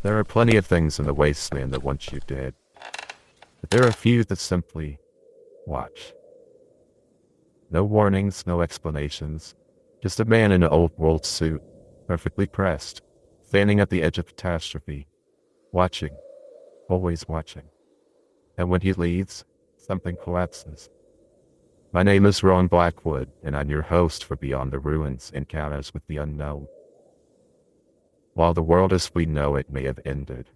There are plenty of things in the wasteland that want you dead, but there are a few that simply watch. No warnings, no explanations. Just a man in an old world suit, perfectly pressed, standing at the edge of catastrophe, watching, always watching. And when he leaves, something collapses. My name is Rowan Blackwood, and I'm your host for Beyond the Ruins Encounters with the Unknown. While the world as we know it may have ended,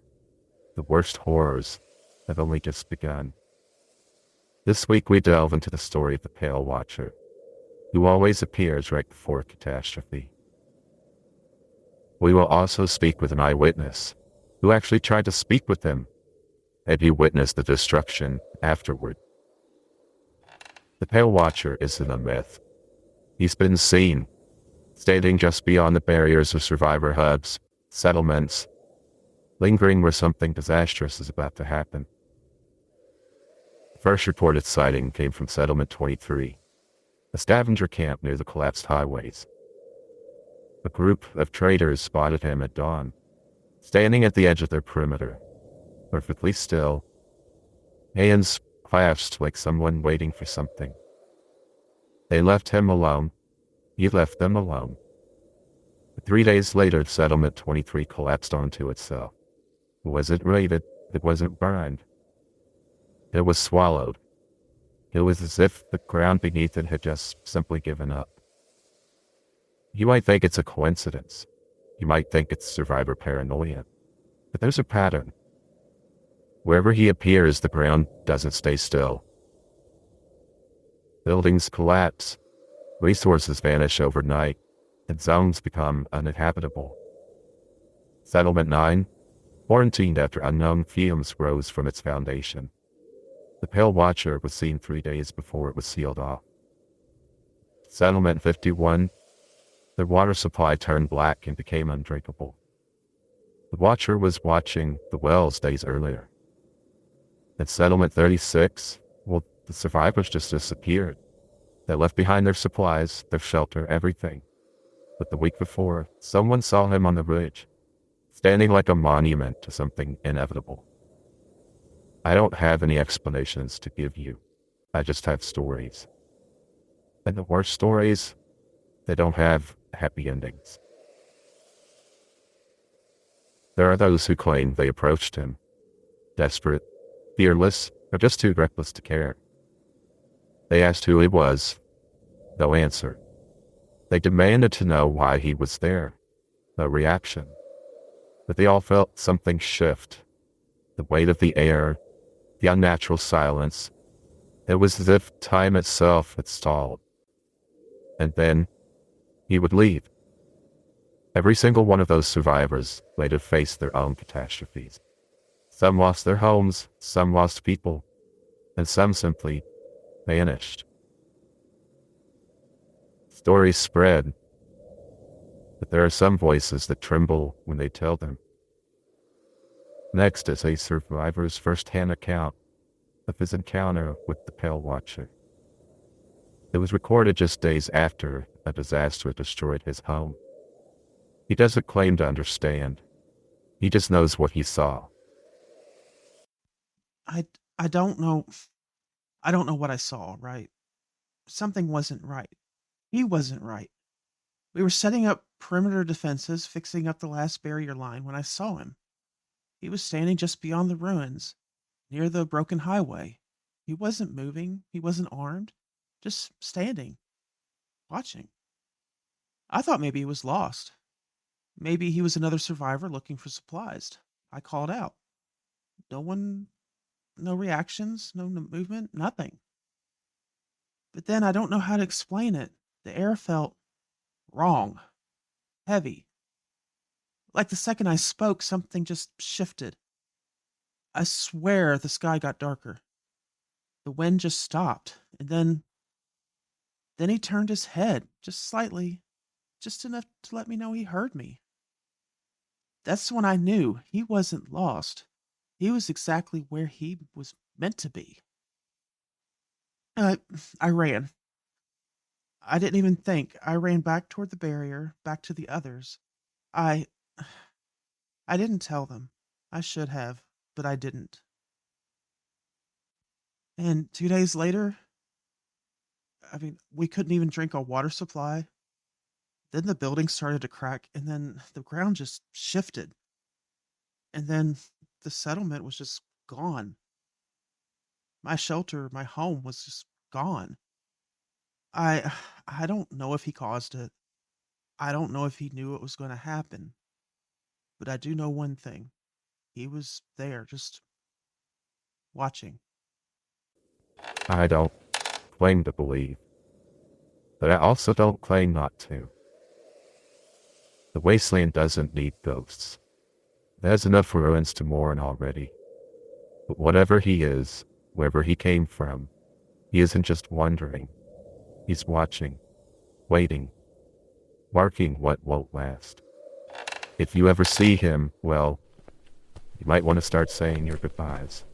the worst horrors have only just begun. This week we delve into the story of the Pale Watcher, who always appears right before catastrophe. We will also speak with an eyewitness, who actually tried to speak with him, and he witnessed the destruction afterward. The Pale Watcher isn't a myth. He's been seen, standing just beyond the barriers of survivor hubs, settlements, lingering where something disastrous is about to happen. The first reported sighting came from Settlement 23, a scavenger camp near the collapsed highways. A group of traders spotted him at dawn, standing at the edge of their perimeter, perfectly still, hands clasped like someone waiting for something. They left him alone. He left them alone. But 3 days later, Settlement 23 collapsed onto itself. It wasn't raided. It wasn't burned. It was swallowed. It was as if the ground beneath it had just simply given up. You might think it's a coincidence. You might think it's survivor paranoia. But there's a pattern. Wherever he appears, the ground doesn't stay still. Buildings collapse. Resources vanish overnight, and zones become uninhabitable. Settlement 9, quarantined after unknown fumes rose from its foundation. The Pale Watcher was seen 3 days before it was sealed off. Settlement 51, their water supply turned black and became undrinkable. The Watcher was watching the wells days earlier. At Settlement 36, well, the survivors just disappeared. They left behind their supplies, their shelter, everything. But the week before, someone saw him on the ridge, standing like a monument to something inevitable. I don't have any explanations to give you. I just have stories. And the worst stories, they don't have happy endings. There are those who claim they approached him, desperate, fearless, or just too reckless to care. They asked who he was. No answer. They demanded to know why he was there. No reaction. But they all felt something shift. The weight of the air, the unnatural silence. It was as if time itself had stalled. And then he would leave. Every single one of those survivors later faced their own catastrophes. Some lost their homes, some lost people, and some simply vanished. Stories spread, but there are some voices that tremble when they tell them. Next is a survivor's first-hand account of his encounter with the Pale Watcher. It was recorded just days after a disaster destroyed his home. He doesn't claim to understand. He just knows what he saw. I I don't know. I don't know what I saw, right? Something wasn't right. He wasn't right. We were setting up perimeter defenses, fixing up the last barrier line when I saw him. He was standing just beyond the ruins, near the broken highway. He wasn't moving, he wasn't armed, just standing, watching. I thought maybe he was lost. Maybe he was another survivor looking for supplies. I called out. No one, no reactions, no movement, nothing. But then I don't know how to explain it. The air felt wrong, heavy. Like the second I spoke, something just shifted. I swear the sky got darker. The wind just stopped, and then he turned his head just slightly, just enough to let me know he heard me. That's when I knew he wasn't lost. He was exactly where he was meant to be. Uh, I ran. I didn't even think. I ran back toward the barrier, back to the others. I I didn't tell them. I should have, but I didn't. And 2 days later, I mean, we couldn't even drink our water supply. Then the building started to crack, and then the ground just shifted. And then the settlement was just gone. My shelter, my home was just gone. I I don't know if he caused it. I don't know if he knew it was going to happen. But I do know one thing. He was there just watching. I don't claim to believe, but I also don't claim not to. The wasteland doesn't need ghosts. It has enough ruins to mourn already. But whatever he is, wherever he came from, he isn't just wondering. He's watching, waiting, marking what won't last. If you ever see him, well, you might want to start saying your goodbyes.